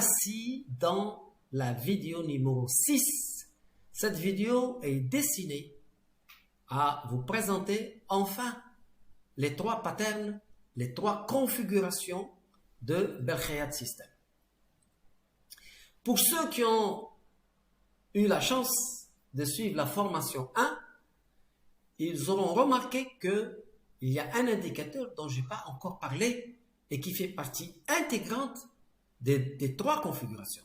voici dans la vidéo numéro 6. Cette vidéo est destinée à vous présenter enfin les trois patterns, les trois configurations de Belkhayat System. Pour ceux qui ont eu la chance de suivre la formation 1, ils auront remarqué qu'il y a un indicateur dont je n'ai pas encore parlé et qui fait partie intégrante des trois configurations.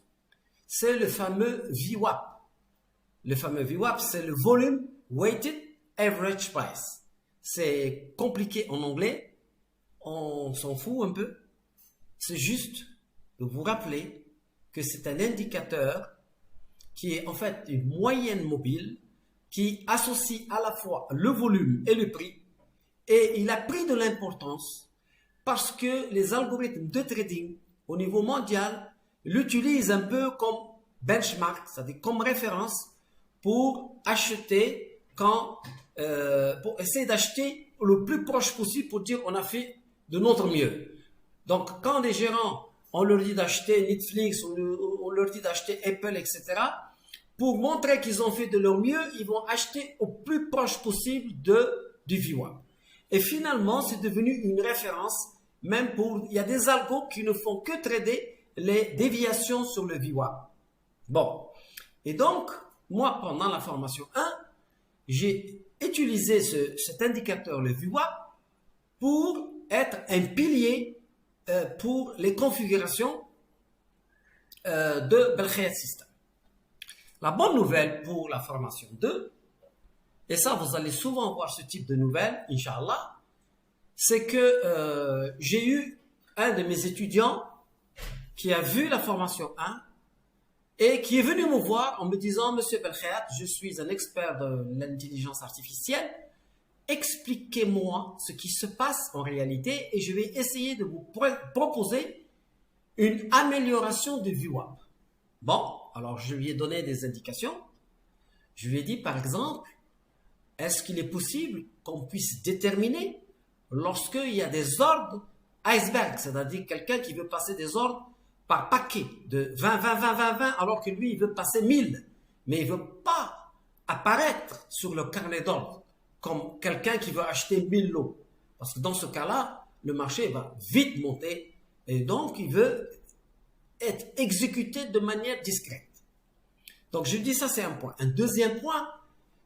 C'est le fameux VWAP. Le fameux VWAP, c'est le Volume Weighted Average Price. C'est compliqué en anglais, on s'en fout un peu. C'est juste de vous rappeler que c'est un indicateur qui est en fait une moyenne mobile qui associe à la fois le volume et le prix. Et il a pris de l'importance parce que les algorithmes de trading au niveau mondial l'utilisent un peu comme benchmark, c'est-à-dire comme référence pour acheter pour essayer d'acheter le plus proche possible pour dire on a fait de notre mieux. Donc quand les gérants, on leur dit d'acheter Netflix, on leur dit d'acheter Apple, etc., pour montrer qu'ils ont fait de leur mieux, ils vont acheter au plus proche possible du VWAP. Et finalement, c'est devenu une référence, même il y a des algos qui ne font que trader les déviations sur le VWAP. Bon. Et donc, moi, pendant la formation 1, j'ai utilisé cet indicateur, le VWAP, pour être un pilier pour les configurations de Belkhayat System. La bonne nouvelle pour la formation 2, et ça vous allez souvent voir ce type de nouvelles, Inch'Allah, c'est que j'ai eu un de mes étudiants qui a vu la formation 1 et qui est venu me voir en me disant « Monsieur Belkhayat, je suis un expert de l'intelligence artificielle, expliquez-moi ce qui se passe en réalité et je vais essayer de vous proposer une amélioration du VWAP. » Bon, alors je lui ai donné des indications. Je lui ai dit par exemple, est-ce qu'il est possible qu'on puisse déterminer lorsqu'il y a des ordres iceberg, c'est-à-dire quelqu'un qui veut passer des ordres par paquet de 20, 20, 20, 20, 20, alors que lui, il veut passer 1000, mais il ne veut pas apparaître sur le carnet d'ordre comme quelqu'un qui veut acheter 1000 lots. Parce que dans ce cas-là, le marché va vite monter et donc il veut être exécuté de manière discrète. Donc je lui dis ça c'est un point. Un deuxième point,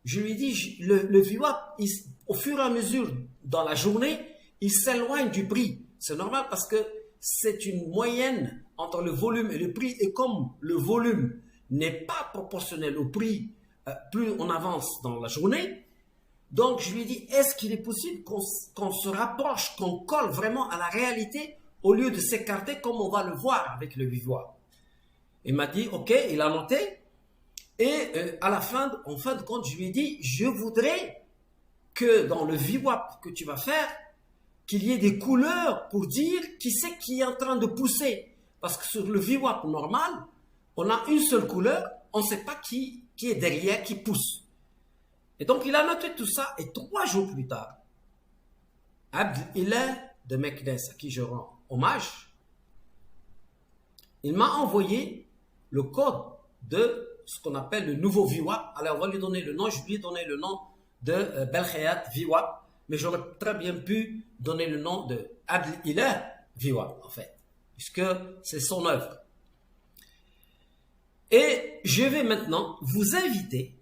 je lui dis le VWAP, au fur et à mesure dans la journée, il s'éloigne du prix. C'est normal parce que c'est une moyenne entre le volume et le prix et comme le volume n'est pas proportionnel au prix plus on avance dans la journée, donc je lui dis est-ce qu'il est possible qu'on se rapproche, qu'on colle vraiment à la réalité au lieu de s'écarter comme on va le voir avec le VWAP. Il m'a dit ok, il a noté et en fin de compte je lui ai dit je voudrais que dans le VWAP que tu vas faire qu'il y ait des couleurs pour dire qui c'est qui est en train de pousser. Parce que sur le VWAP normal, on a une seule couleur, on ne sait pas qui est derrière, qui pousse. Et donc, il a noté tout ça. Et 3 jours plus tard, Abdel de Meknes, à qui je rends hommage, il m'a envoyé le code de ce qu'on appelle le nouveau VWAP. Alors, on va lui donner le nom. Je lui ai donné le nom de Belkhayat VWAP. Mais j'aurais très bien pu donner le nom de Abdel VWAP, en fait, puisque c'est son œuvre. Et je vais maintenant vous inviter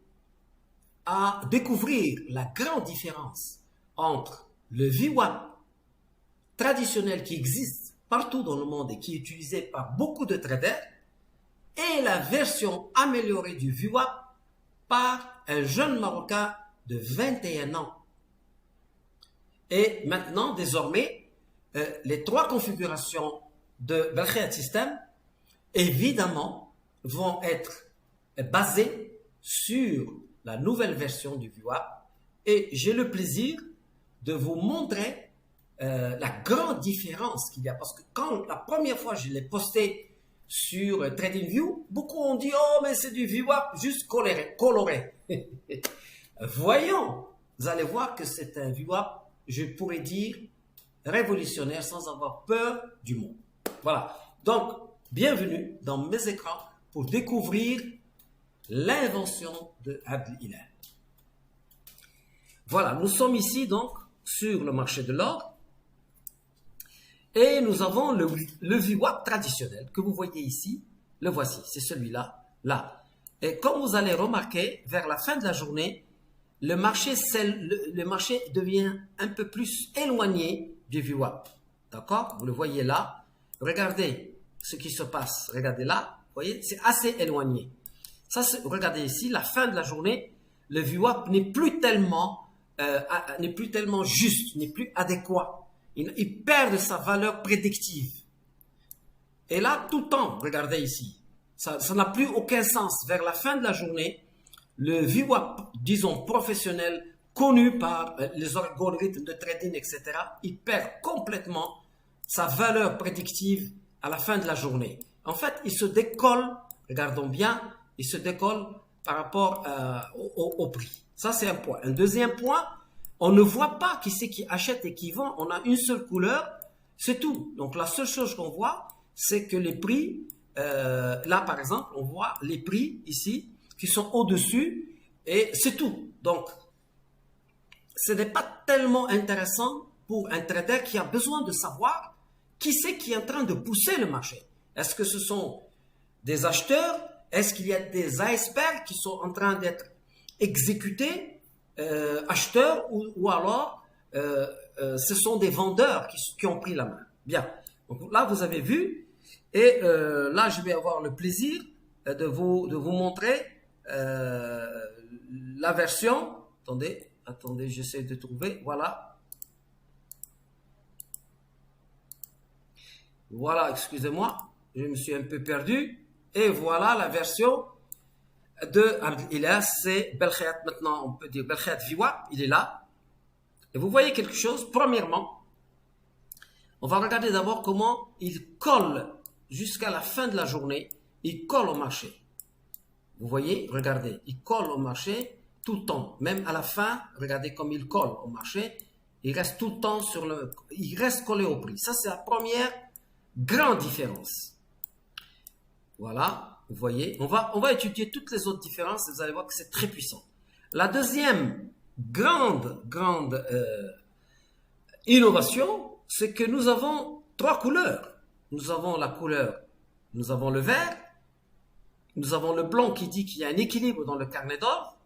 à découvrir la grande différence entre le VWAP traditionnel qui existe partout dans le monde et qui est utilisé par beaucoup de traders et la version améliorée du VWAP par un jeune Marocain de 21 ans. Et maintenant, désormais, les 3 configurations de Belkhayat System, évidemment, vont être basées sur la nouvelle version du VWAP. Et j'ai le plaisir de vous montrer la grande différence qu'il y a. Parce que quand la première fois je l'ai posté sur TradingView, beaucoup ont dit « Oh, mais c'est du VWAP juste coloré. » Voyons, vous allez voir que c'est un VWAP, je pourrais dire, révolutionnaire sans avoir peur du mot. Voilà. Donc, bienvenue dans mes écrans pour découvrir l'invention de Abd Ilah. Voilà, nous sommes ici donc sur le marché de l'or et nous avons le VWAP traditionnel que vous voyez ici. Le voici, c'est celui-là, là. Et comme vous allez remarquer, vers la fin de la journée, le marché devient un peu plus éloigné du VWAP. D'accord? Vous le voyez là. Regardez ce qui se passe. Regardez là. Vous voyez, c'est assez éloigné. Ça, regardez ici, la fin de la journée, le VWAP n'est plus tellement juste, n'est plus adéquat. Il perd de sa valeur prédictive. Et là, tout le temps, regardez ici, ça n'a plus aucun sens. Vers la fin de la journée, le VWAP, disons professionnel, connu par les algorithmes de trading, etc., il perd complètement sa valeur prédictive à la fin de la journée. En fait, il se décolle, regardons bien, il se décolle par rapport au prix. Ça, c'est un point. Un deuxième point, on ne voit pas qui c'est qui achète et qui vend. On a une seule couleur, c'est tout. Donc, la seule chose qu'on voit, c'est que les prix, là, par exemple, on voit les prix ici qui sont au-dessus et c'est tout. Donc, ce n'est pas tellement intéressant pour un trader qui a besoin de savoir qui c'est qui est en train de pousser le marché. Est-ce que ce sont des acheteurs? Est-ce qu'il y a des icebergs qui sont en train d'être exécutés, acheteurs, ou alors ce sont des vendeurs qui ont pris la main? Bien. Donc là, vous avez vu. Et là, je vais avoir le plaisir de vous montrer la version. Attendez, j'essaie de trouver. Voilà, excusez-moi, je me suis un peu perdu. Et voilà la version de Abd Ilah, c'est Belkhayat maintenant, on peut dire Belkhayat VWAP, il est là. Et vous voyez quelque chose, premièrement, on va regarder d'abord comment il colle jusqu'à la fin de la journée, il colle au marché. Vous voyez, regardez, il colle au marché tout le temps. Même à la fin, regardez comme il colle au marché. Il reste tout le temps il reste collé au prix. Ça, c'est la première grande différence. Voilà, vous voyez. On va étudier toutes les autres différences et vous allez voir que c'est très puissant. La deuxième grande innovation, c'est que nous avons trois couleurs. Nous avons la couleur, nous avons le vert, nous avons le blanc qui dit qu'il y a un équilibre dans le carnet d'or,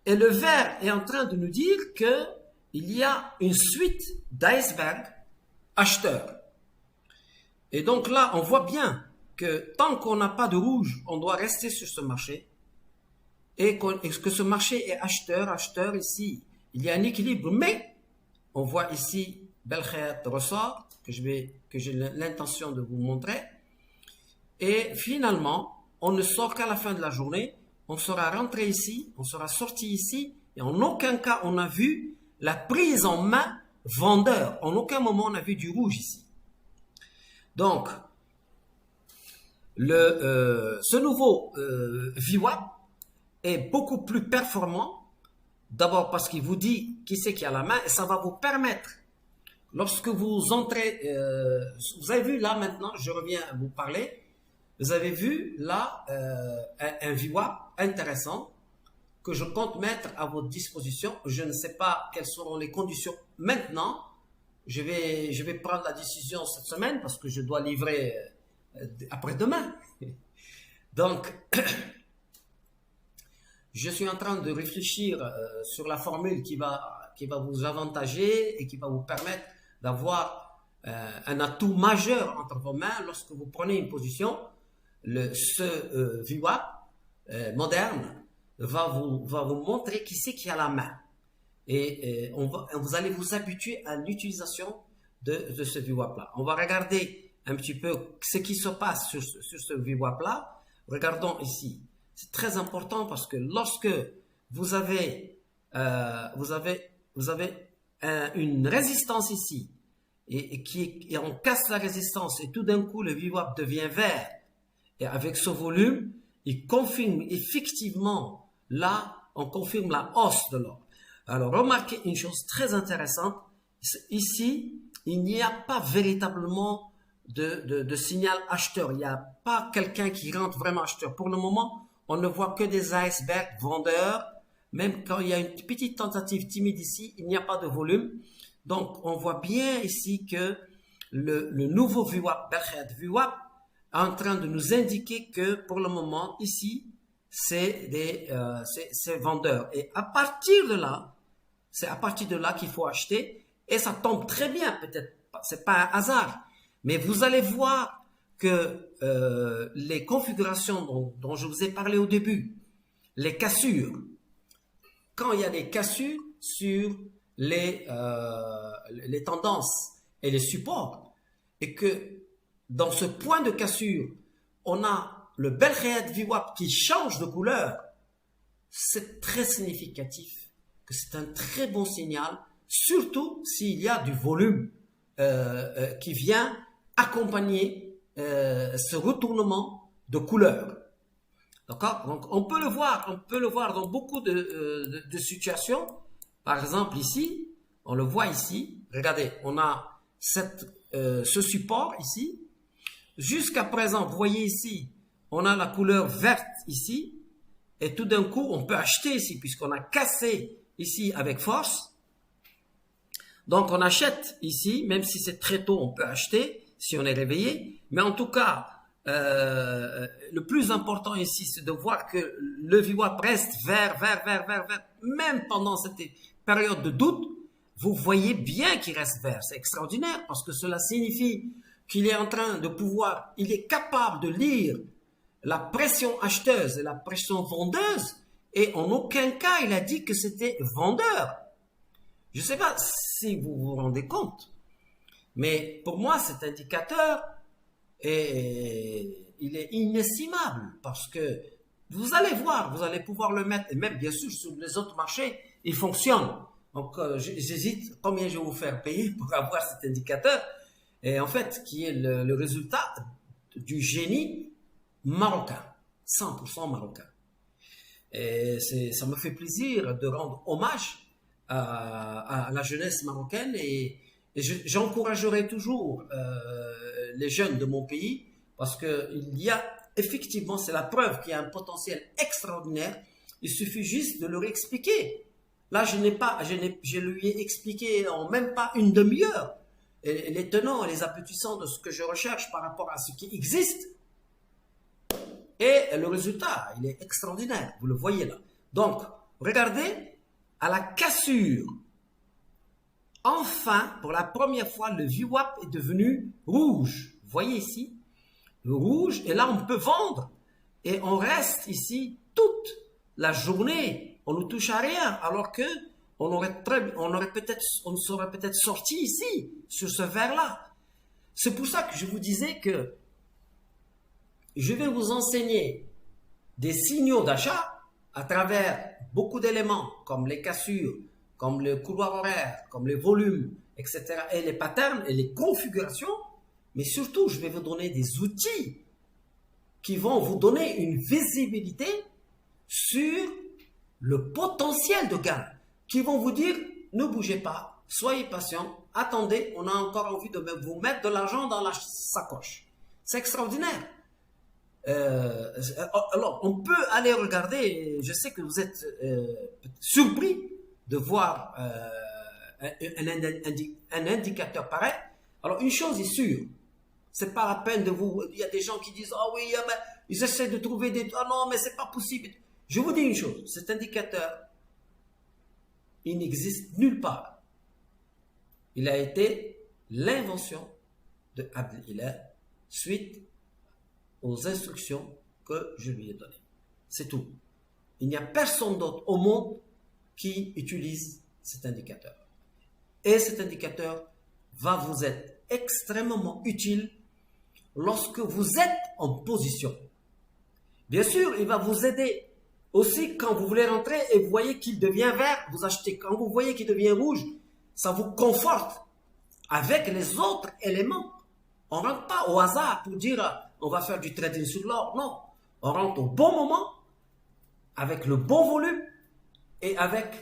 et le vert est en train de nous dire qu'il y a une suite d'icebergs acheteurs. Et donc là, on voit bien que tant qu'on n'a pas de rouge, on doit rester sur ce marché, et que ce marché est acheteur ici. Il y a un équilibre, mais on voit ici Belkhayat ressort, que j'ai l'intention de vous montrer. Et finalement, on ne sort qu'à la fin de la journée. On sera rentré ici, on sera sorti ici, et en aucun cas on a vu la prise en main vendeur. En aucun moment on a vu du rouge ici. Donc, ce nouveau VWAP est beaucoup plus performant. D'abord parce qu'il vous dit qui c'est qui a la main, et ça va vous permettre, lorsque vous entrez, vous avez vu là maintenant, je reviens à vous parler, vous avez vu là un VWAP intéressant que je compte mettre à votre disposition. Je ne sais pas quelles seront les conditions maintenant. Je vais prendre la décision cette semaine parce que je dois livrer après-demain. Donc, je suis en train de réfléchir sur la formule qui va vous avantager et qui va vous permettre d'avoir un atout majeur entre vos mains lorsque vous prenez une position. Ce VWAP moderne va vous montrer qui c'est qui a la main. Et vous allez vous habituer à l'utilisation de ce VWAP-là. On va regarder un petit peu ce qui se passe sur ce VWAP-là. Regardons ici. C'est très important parce que lorsque vous avez une résistance ici et on casse la résistance et tout d'un coup le VWAP devient vert, et avec ce volume, il confirme effectivement, là, on confirme la hausse de l'or. Alors, remarquez une chose très intéressante. Ici, il n'y a pas véritablement de signal acheteur. Il n'y a pas quelqu'un qui rentre vraiment acheteur. Pour le moment, on ne voit que des icebergs vendeurs. Même quand il y a une petite tentative timide ici, il n'y a pas de volume. Donc, on voit bien ici que le nouveau VWAP, Berkshire VWAP, est en train de nous indiquer que pour le moment, ici, c'est vendeurs. Et à partir de là, c'est à partir de là qu'il faut acheter. Et ça tombe très bien, peut-être, c'est pas un hasard. Mais vous allez voir que les configurations dont je vous ai parlé au début, les cassures, quand il y a des cassures sur les tendances et les supports, et que dans ce point de cassure, on a le Berkshire VWAP qui change de couleur, c'est très significatif que c'est un très bon signal, surtout s'il y a du volume qui vient accompagner ce retournement de couleur. D'accord? Donc on peut le voir dans beaucoup de situations. Par exemple ici, on le voit ici. Regardez, on a ce support ici. Jusqu'à présent, vous voyez ici, on a la couleur verte ici. Et tout d'un coup, on peut acheter ici, puisqu'on a cassé ici avec force. Donc, on achète ici, même si c'est très tôt, on peut acheter, si on est réveillé. Mais en tout cas, le plus important ici, c'est de voir que le VWAP reste vert. Même pendant cette période de doute, vous voyez bien qu'il reste vert. C'est extraordinaire, parce que cela signifie qu'il est en train de pouvoir, il est capable de lire la pression acheteuse et la pression vendeuse, et en aucun cas il a dit que c'était vendeur. Je ne sais pas si vous vous rendez compte, mais pour moi cet indicateur il est inestimable, parce que vous allez voir, vous allez pouvoir le mettre, et même bien sûr sur les autres marchés, il fonctionne. Donc j'hésite combien je vais vous faire payer pour avoir cet indicateur, et en fait qui est le résultat du génie marocain, 100% marocain. Et ça me fait plaisir de rendre hommage à la jeunesse marocaine, et j'encouragerai toujours les jeunes de mon pays, parce que il y a effectivement, c'est la preuve qu'il y a un potentiel extraordinaire. Il suffit juste de leur expliquer. Là, je lui ai expliqué en même pas une demi-heure les tenants et les aboutissants de ce que je recherche par rapport à ce qui existe. Et le résultat, il est extraordinaire. Vous le voyez là. Donc, regardez à la cassure. Enfin, pour la première fois, le VWAP est devenu rouge. Vous voyez ici, le rouge. Et là, on peut vendre. Et on reste ici toute la journée. On ne touche à rien. Alors que on serait peut-être sorti ici, sur ce vert-là. C'est pour ça que je vous disais que je vais vous enseigner des signaux d'achat à travers beaucoup d'éléments, comme les cassures, comme le couloir horaire, comme les volumes, etc., et les patterns et les configurations. Mais surtout, je vais vous donner des outils qui vont vous donner une visibilité sur le potentiel de gain, qui vont vous dire, ne bougez pas, soyez patient, attendez, on a encore envie de vous mettre de l'argent dans la sacoche. C'est extraordinaire. Alors, on peut aller regarder, je sais que vous êtes surpris de voir un indicateur pareil. Alors, une chose est sûre, c'est pas la peine de vous... Il y a des gens qui disent, ah oui, mais ils essaient de trouver des... Ah non, mais c'est pas possible. Je vous dis une chose, cet indicateur, il n'existe nulle part. Il a été l'invention de Abdel Ilah suite aux instructions que je lui ai données. C'est tout. Il n'y a personne d'autre au monde qui utilise cet indicateur. Et cet indicateur va vous être extrêmement utile lorsque vous êtes en position. Bien sûr, il va vous aider aussi quand vous voulez rentrer et vous voyez qu'il devient vert, vous achetez. Quand vous voyez qu'il devient rouge, ça vous conforte avec les autres éléments. On ne rentre pas au hasard pour dire on va faire du trading sur l'or. Non, on rentre au bon moment, avec le bon volume et avec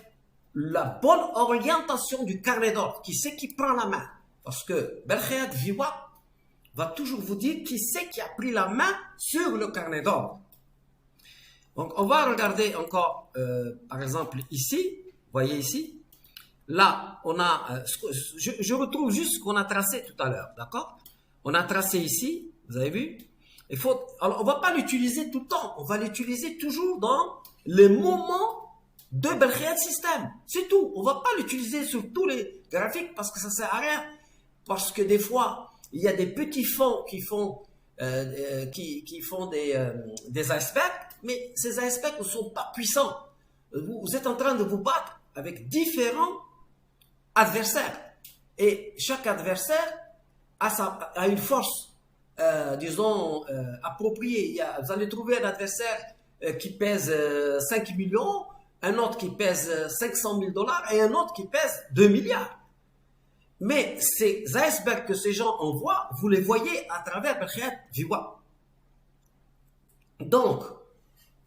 la bonne orientation du carnet d'ordre. Qui c'est qui prend la main? Parce que Berkshire VWAP va toujours vous dire qui c'est qui a pris la main sur le carnet d'ordre. Donc, on va regarder encore, par exemple, ici, vous voyez ici, là, on a, je retrouve juste ce qu'on a tracé tout à l'heure, d'accord? On a tracé ici, vous avez vu? Alors, on va pas l'utiliser tout le temps, on va l'utiliser toujours dans les moments de Belkhayat System. C'est tout. On va pas l'utiliser sur tous les graphiques parce que ça sert à rien. Parce que des fois, il y a des petits fonds qui font des icebergs, mais ces icebergs ne sont pas puissants. Vous êtes en train de vous battre avec différents adversaires. Et chaque adversaire a une force, disons, appropriée. Vous allez trouver un adversaire qui pèse 5 millions, un autre qui pèse 500 000 $ et un autre qui pèse 2 milliards. Mais ces icebergs que ces gens envoient, vous les voyez à travers Belkhayat VWAP. Donc,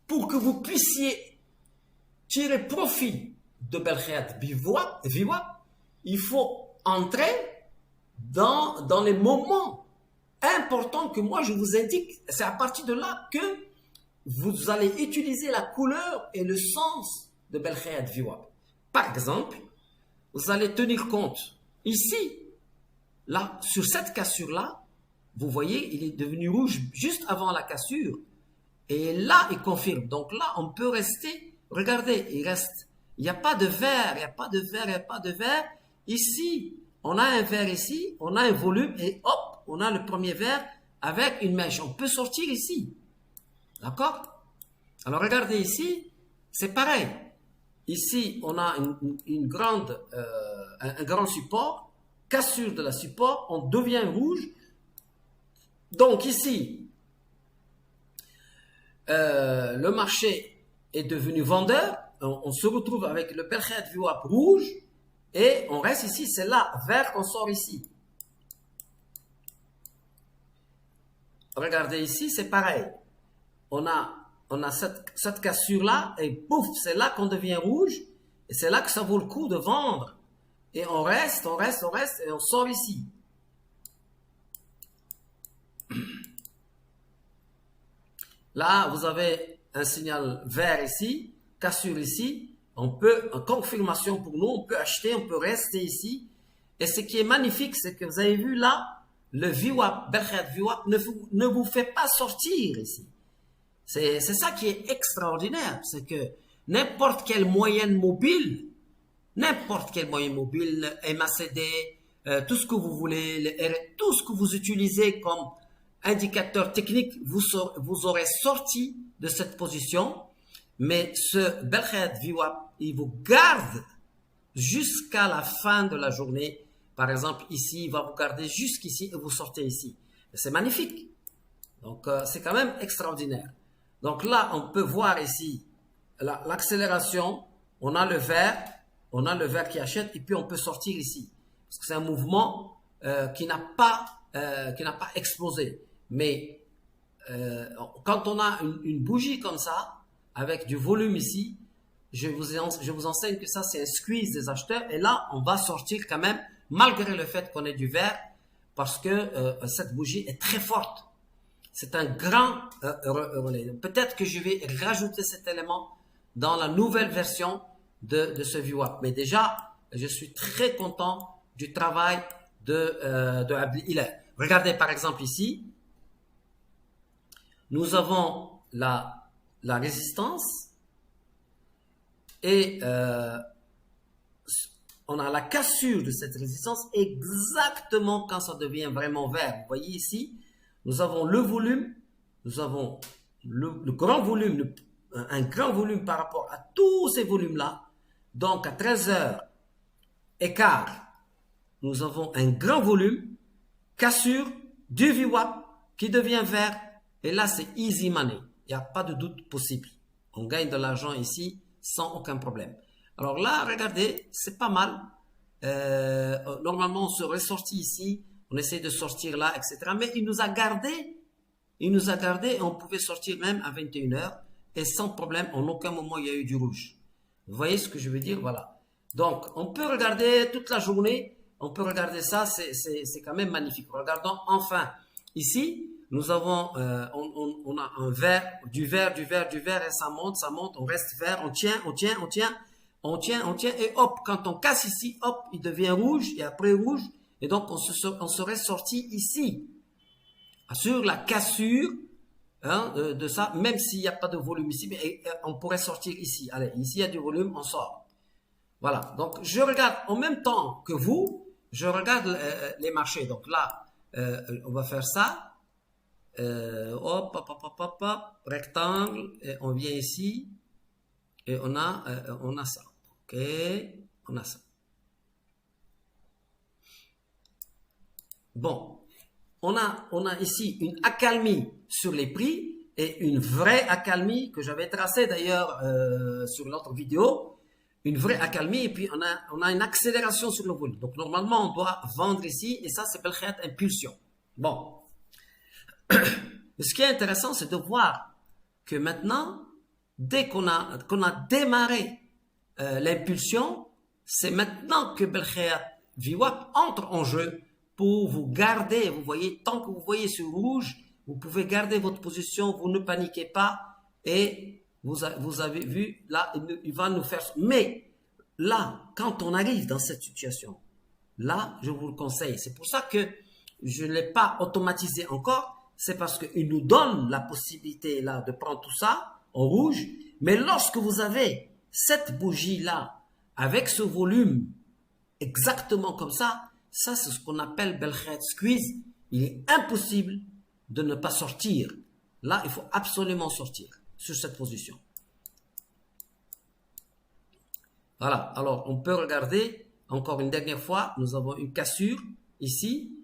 pour que vous puissiez tirer profit de Belkhayat VWAP, il faut entrer dans les moments importants que moi je vous indique. C'est à partir de là que vous allez utiliser la couleur et le sens de Belkhayat VWAP. Par exemple, vous allez tenir compte ici, là, sur cette cassure-là, vous voyez, il est devenu rouge juste avant la cassure. Et là, il confirme. Donc là, on peut rester, regardez, il n'y a pas de vert, il n'y a pas de vert, il n'y a pas de vert. Ici, on a un vert ici, on a un volume et hop, on a le premier vert avec une mèche. On peut sortir ici. D'accord? Alors regardez ici, c'est pareil. Ici, on a un grand support, cassure de la support, on devient rouge. Donc ici, le marché est devenu vendeur. On se retrouve avec le Belkhayat VWAP rouge et on reste ici. C'est là, vert, qu'on sort ici. Regardez ici, c'est pareil. On a cette cassure-là, et pouf, c'est là qu'on devient rouge, et c'est là que ça vaut le coup de vendre. Et on reste, et on sort ici. Là, vous avez un signal vert ici, cassure ici. On peut, en confirmation pour nous, on peut acheter, on peut rester ici. Et ce qui est magnifique, c'est que vous avez vu là, le VWAP, Belkhayat VWAP, ne vous fait pas sortir ici. C'est ça qui est extraordinaire, c'est que n'importe quelle moyenne mobile, MACD, tout ce que vous voulez, tout ce que vous utilisez comme indicateur technique, vous aurez sorti de cette position. Mais ce Belkhayat VWAP, il vous garde jusqu'à la fin de la journée. Par exemple, ici, il va vous garder jusqu'ici et vous sortez ici. C'est magnifique. Donc, c'est quand même extraordinaire. Donc là, on peut voir ici l'accélération. On a le vert qui achète et puis on peut sortir ici. Parce que c'est un mouvement qui n'a pas explosé. Mais quand on a une bougie comme ça, avec du volume ici, je vous enseigne que ça c'est un squeeze des acheteurs. Et là, on va sortir quand même, malgré le fait qu'on ait du vert, parce que cette bougie est très forte. C'est un grand relais. Peut-être que je vais rajouter cet élément dans la nouvelle version de ce VWAP. Mais déjà, je suis très content du travail de Abdi Ilah. Regardez par exemple ici, nous avons la résistance et on a la cassure de cette résistance exactement quand ça devient vraiment vert. Vous voyez ici, nous avons le volume, nous avons le grand volume, un grand volume par rapport à tous ces volumes-là. Donc, à 13h15, nous avons un grand volume, cassure du VWAP qui devient vert. Et là, c'est easy money. Il n'y a pas de doute possible. On gagne de l'argent ici sans aucun problème. Alors là, regardez, c'est pas mal. Normalement, on serait sorti ici. On essaie de sortir là, etc. Mais il nous a gardé. Et on pouvait sortir même à 21h. Et sans problème, en aucun moment, il y a eu du rouge. Vous voyez ce que je veux dire? Voilà. Donc, on peut regarder toute la journée. On peut regarder ça. C'est quand même magnifique. Regardons enfin Ici, nous avons, on a un vert, du vert, et ça monte, on reste vert, on tient, et hop, quand on casse ici, hop, il devient rouge, et après rouge, et donc on serait sorti ici, sur la cassure, hein, de ça, même s'il n'y a pas de volume ici, mais on pourrait sortir ici. Allez, ici il y a du volume, on sort. Voilà, donc je regarde en même temps que vous, je regarde les marchés. Donc là, on va faire ça. Hop, rectangle, et on vient ici, et on a ça. Ok, on a ça. Bon, on a ici une accalmie sur les prix et une vraie accalmie que j'avais tracée d'ailleurs sur l'autre vidéo. Une vraie accalmie et puis on a une accélération sur le volume. Donc normalement on doit vendre ici et ça c'est Belkhayat impulsion. Bon. Ce qui est intéressant c'est de voir que maintenant, dès qu'on a démarré l'impulsion, c'est maintenant que Belkhayat VWAP entre en jeu pour vous garder. Vous voyez, tant que vous voyez sur rouge, vous pouvez garder votre position, vous ne paniquez pas et vous avez vu, là, il va nous faire... Mais là, quand on arrive dans cette situation, là, je vous le conseille. C'est pour ça que je ne l'ai pas automatisé encore. C'est parce qu'il nous donne la possibilité là de prendre tout ça en rouge. Mais lorsque vous avez cette bougie-là, avec ce volume exactement comme ça c'est ce qu'on appelle Belkhayat Squeeze. Il est impossible de ne pas sortir. Là, il faut absolument sortir sur cette position. Voilà, alors on peut regarder encore une dernière fois, nous avons une cassure ici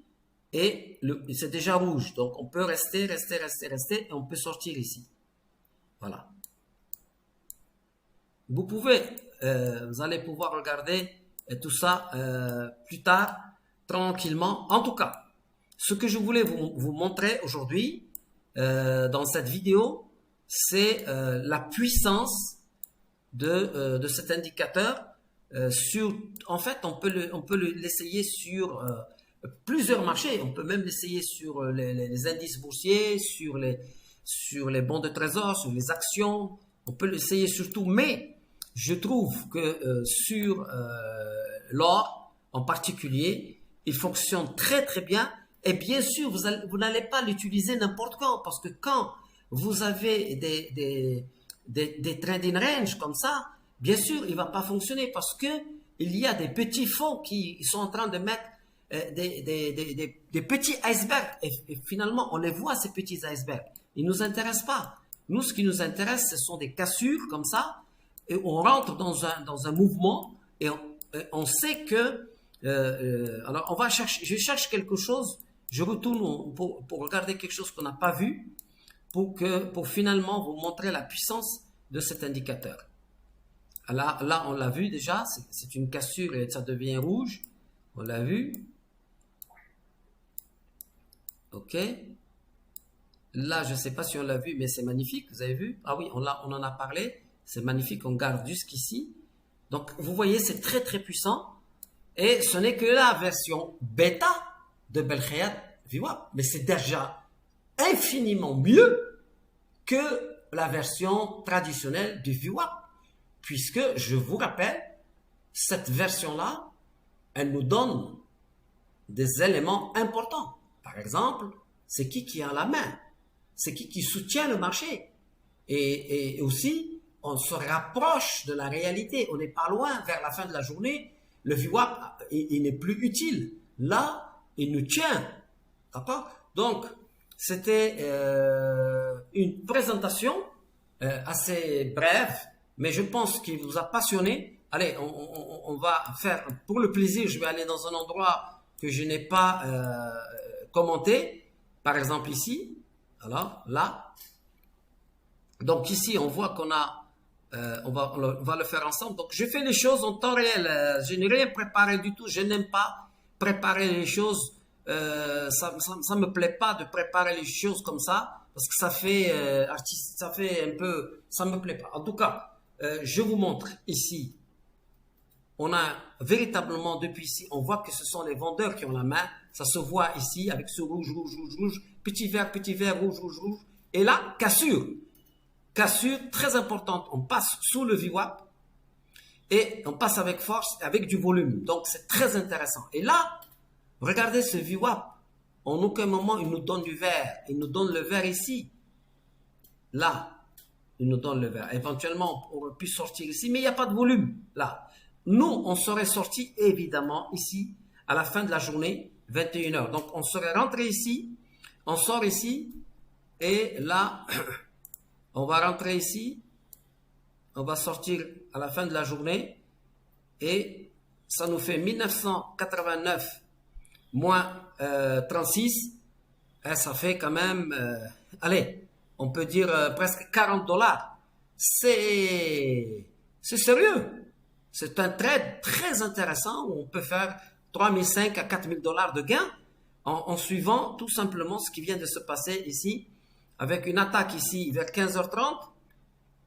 et c'est déjà rouge, donc on peut rester et on peut sortir ici. Voilà. Vous pouvez, vous allez pouvoir regarder tout ça plus tard, tranquillement. En tout cas, ce que je voulais vous montrer aujourd'hui dans cette vidéo, c'est la puissance de cet indicateur. En fait, on peut l'essayer sur plusieurs marchés. On peut même l'essayer sur les indices boursiers, sur les bons de trésor, sur les actions. On peut l'essayer sur tout. Mais je trouve que sur l'or en particulier, il fonctionne très très bien. Et bien sûr, vous n'allez pas l'utiliser n'importe quand, parce que quand vous avez des trading range comme ça, bien sûr, il ne va pas fonctionner parce que il y a des petits fonds qui sont en train de mettre des petits icebergs et finalement, on les voit ces petits icebergs. Ils ne nous intéressent pas. Nous, ce qui nous intéresse, ce sont des cassures comme ça et on rentre dans un mouvement et on sait que alors on va chercher, je cherche quelque chose, je retourne pour regarder quelque chose qu'on n'a pas vu pour finalement vous montrer la puissance de cet indicateur. Là, on l'a vu déjà, c'est une cassure et ça devient rouge. On l'a vu. Ok. Là, je ne sais pas si on l'a vu, mais c'est magnifique. Vous avez vu? Ah oui, on en a parlé. C'est magnifique, on garde jusqu'ici. Donc, vous voyez, c'est très très puissant. Et ce n'est que la version bêta de Belkhayat VWAP. Mais c'est déjà infiniment mieux que la version traditionnelle du VWAP. Puisque, je vous rappelle, cette version-là, elle nous donne des éléments importants. Par exemple, c'est qui a la main? C'est qui soutient le marché? Et aussi, on se rapproche de la réalité. On n'est pas loin, vers la fin de la journée, le VWAP, il n'est plus utile. Là, il nous tient. D'accord? Donc, c'était une présentation assez brève, mais je pense qu'il vous a passionné. Allez, on va faire, pour le plaisir, je vais aller dans un endroit que je n'ai pas commenté. Par exemple ici, alors là. Donc ici, on voit qu'on a, on va le faire ensemble. Donc je fais les choses en temps réel. Je n'ai rien préparé du tout. Je n'aime pas préparer les choses. Ça me plaît pas de préparer les choses comme ça parce que ça fait artiste, ça fait un peu, ça me plaît pas. En tout cas, je vous montre ici. On a véritablement depuis ici, on voit que ce sont les vendeurs qui ont la main. Ça se voit ici avec ce rouge. petit vert, rouge, rouge, rouge. Et là, cassure. Cassure très importante. On passe sous le VWAP et on passe avec force, avec du volume. Donc, c'est très intéressant. Et là, regardez ce VWAP. En aucun moment, il nous donne du vert. Il nous donne le vert ici. Là, il nous donne le vert. Éventuellement, on aurait pu sortir ici, mais il n'y a pas de volume. Là, nous, on serait sorti évidemment ici, à la fin de la journée, 21h. Donc, on serait rentré ici, on sort ici, et là, on va rentrer ici, on va sortir à la fin de la journée, et ça nous fait 1989 moins 36, et ça fait quand même, allez, on peut dire presque 40 $. C'est sérieux. C'est un trade très intéressant où on peut faire 3 500 à 4 000 $ de gains en suivant tout simplement ce qui vient de se passer ici avec une attaque ici vers 15h30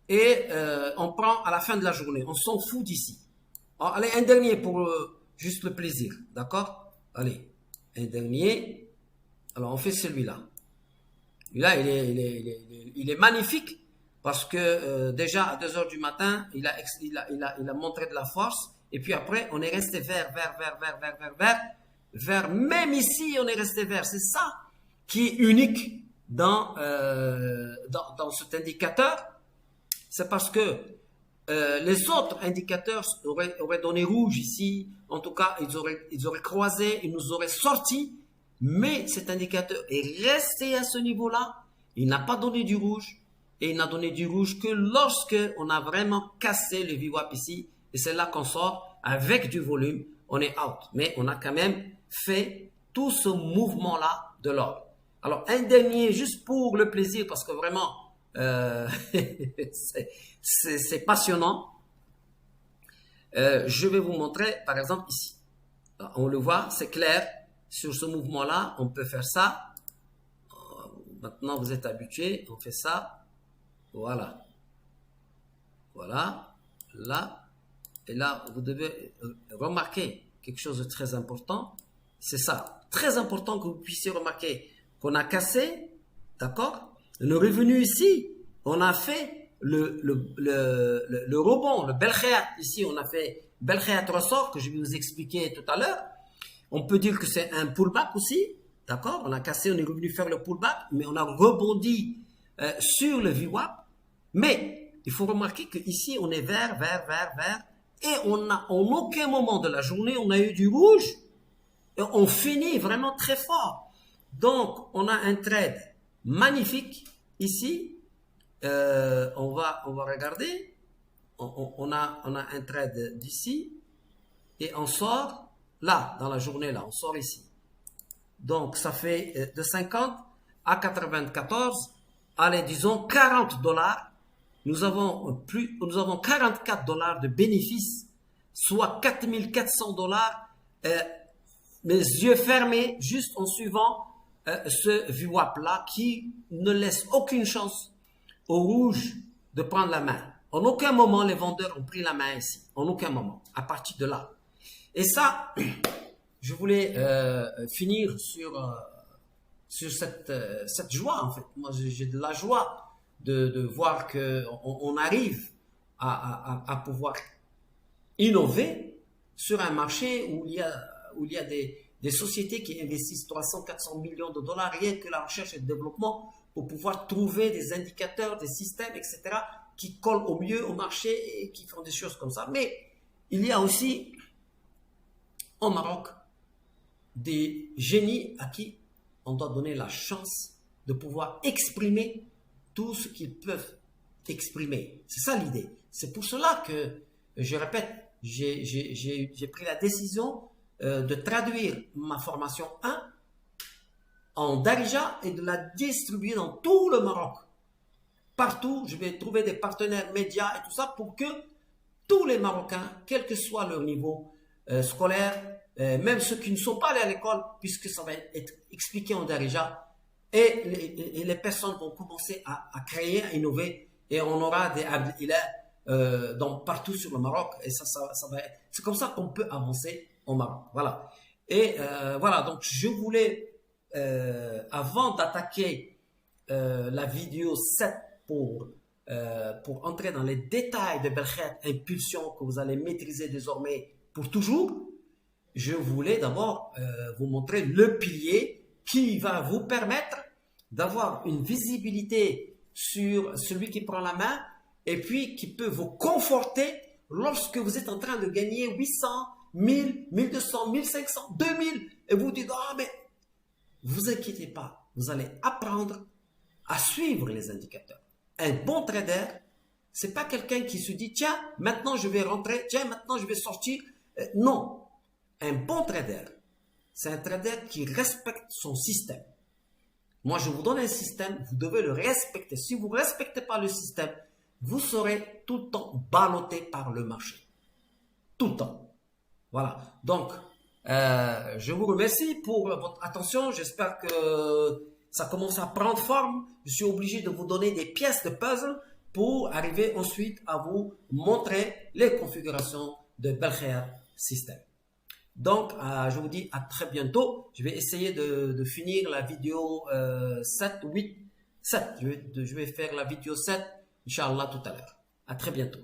et on prend à la fin de la journée. On s'en fout d'ici. Allez, un dernier pour juste le plaisir. D'accord? Allez, un dernier. Alors, on fait celui-là. Là, il est magnifique parce que déjà à 2h du matin, il a montré de la force. Et puis après, on est resté vert. Même ici, on est resté vert. C'est ça qui est unique dans cet indicateur. C'est parce que les autres indicateurs auraient donné rouge ici. En tout cas, ils auraient croisé, ils nous auraient sorti. Mais cet indicateur est resté à ce niveau-là. Il n'a pas donné du rouge. Et il n'a donné du rouge que lorsque on a vraiment cassé le VWAP ici. Et c'est là qu'on sort avec du volume. On est out. Mais on a quand même fait tout ce mouvement-là de l'or. Alors, un dernier, juste pour le plaisir, parce que vraiment, c'est passionnant. Je vais vous montrer, par exemple, ici. On le voit, c'est clair. Sur ce mouvement-là, on peut faire ça. Maintenant, vous êtes habitués. On fait ça. Voilà. Voilà. Là. Et là, vous devez remarquer quelque chose de très important. C'est ça. Très important que vous puissiez remarquer qu'on a cassé. D'accord? On est revenu ici. On a fait le rebond, le bel khayat. Ici, on a fait bel khayat ressort que je vais vous expliquer tout à l'heure. On peut dire que c'est un pullback aussi, d'accord? On a cassé, on est revenu faire le pullback, mais on a rebondi sur le VWAP. Mais il faut remarquer qu'ici, on est vert, et on a en aucun moment de la journée, on a eu du rouge, et on finit vraiment très fort. Donc, on a un trade magnifique ici. On va regarder. On a un trade d'ici, et on sort. Là, dans la journée, là, on sort ici. Donc, ça fait de 50 à 94, allez, disons 40 $. Nous avons 44 $ de bénéfices, soit 4 400 $. Mes yeux fermés, juste en suivant ce VWAP-là, qui ne laisse aucune chance au rouge de prendre la main. En aucun moment, les vendeurs ont pris la main ici. En aucun moment, à partir de là. Et ça, je voulais finir sur cette joie, en fait. Moi, j'ai de la joie de voir qu'on arrive à pouvoir innover sur un marché où il y a des sociétés qui investissent 300-400 millions de $, rien que la recherche et le développement, pour pouvoir trouver des indicateurs, des systèmes, etc., qui collent au mieux au marché et qui font des choses comme ça. Mais il y a aussi au Maroc des génies à qui on doit donner la chance de pouvoir exprimer tout ce qu'ils peuvent exprimer. C'est ça l'idée. C'est pour cela que, je répète, j'ai pris la décision de traduire ma formation 1 en Darija et de la distribuer dans tout le Maroc. Partout, je vais trouver des partenaires médias et tout ça pour que tous les Marocains, quel que soit leur niveau scolaire, même ceux qui ne sont pas allés à l'école, puisque ça va être expliqué en Darija, et les personnes vont commencer à créer, à innover, et on aura des Abdelillah donc partout sur le Maroc, et ça va être, c'est comme ça qu'on peut avancer au Maroc. Voilà. Et voilà, donc je voulais avant d'attaquer la vidéo 7 pour entrer dans les détails de Belkhead Impulsion que vous allez maîtriser désormais pour toujours, je voulais d'abord vous montrer le pilier qui va vous permettre d'avoir une visibilité sur celui qui prend la main et puis qui peut vous conforter lorsque vous êtes en train de gagner 800, 1000, 1200, 1500, 2000 et vous dites ah mais vous inquiétez pas, vous allez apprendre à suivre les indicateurs. Un bon trader, c'est pas quelqu'un qui se dit tiens maintenant je vais rentrer, tiens maintenant je vais sortir. Non, un bon trader, c'est un trader qui respecte son système. Moi, je vous donne un système, vous devez le respecter. Si vous ne respectez pas le système, vous serez tout le temps ballotté par le marché. Tout le temps. Voilà. Donc, je vous remercie pour votre attention. J'espère que ça commence à prendre forme. Je suis obligé de vous donner des pièces de puzzle pour arriver ensuite à vous montrer les configurations de Belkhead System. Donc, je vous dis à très bientôt. Je vais essayer de finir la vidéo 7, 8, 7. Je vais faire la vidéo 7, Inch'Allah, tout à l'heure. À très bientôt.